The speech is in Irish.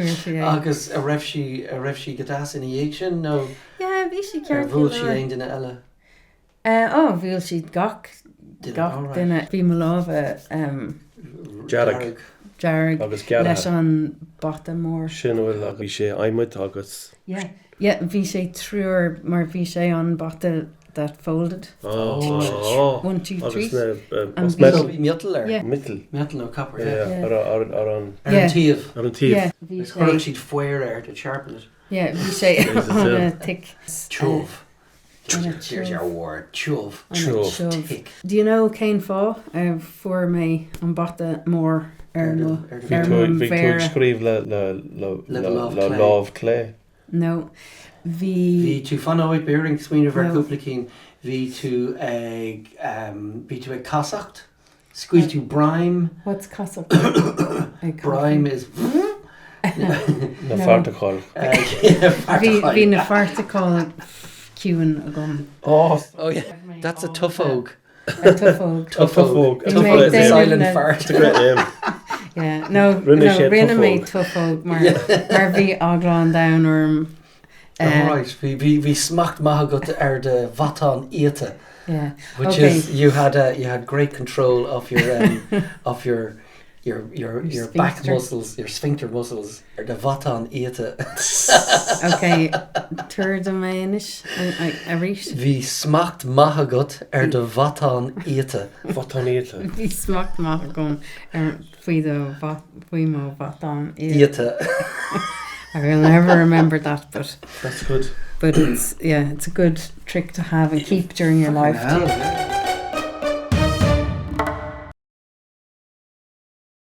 Agus a raibh si gadas in dhéic no. Yeah, bhí si ceart. Bhúil si aon duine eile. Bhíl siad gach duine bhí me lábh Jarrag agus gearra leis an Bata Mor. sin bhfuil a bhí sé aimimid agus Bhí sé trúr mar bhí sé an bata that folded. 1, 2, 3. Agus metal Metal no copper. ar an tíomh. Bhí chuir siad foiir to sharpen it. bhí sé an a thick Chove. There's your word. Chove. Do you know céin fá fuair mé an Bata Mor ar mo Bhí scríomh le lámh clé. No. Bhí tú fanóid bearing swinine bhar cúpla Bhí tú ag casacht. Squeeze tú brime. What's casacht? Brime is Na fartaáil. Bhí na fartaáil ciúin a gom. Oh yeah, that's a tough oak. A tough oak. Tough oak. It's a silent fart. Yeah, no, rinne mé tough oak mar bhí aglan down orm. Right, we smacht mahagut de vatan ete. Yeah. Which is you had great control of your your back muscles, your sphincter muscles, the vatan ete. Okay, third of manish. I reached. We smacht mahagut de vatan ete. Vatan ete. We smacht mahagun mo vatan ete. I will never remember that, but that's good. But it's a good trick to have and keep during your life too.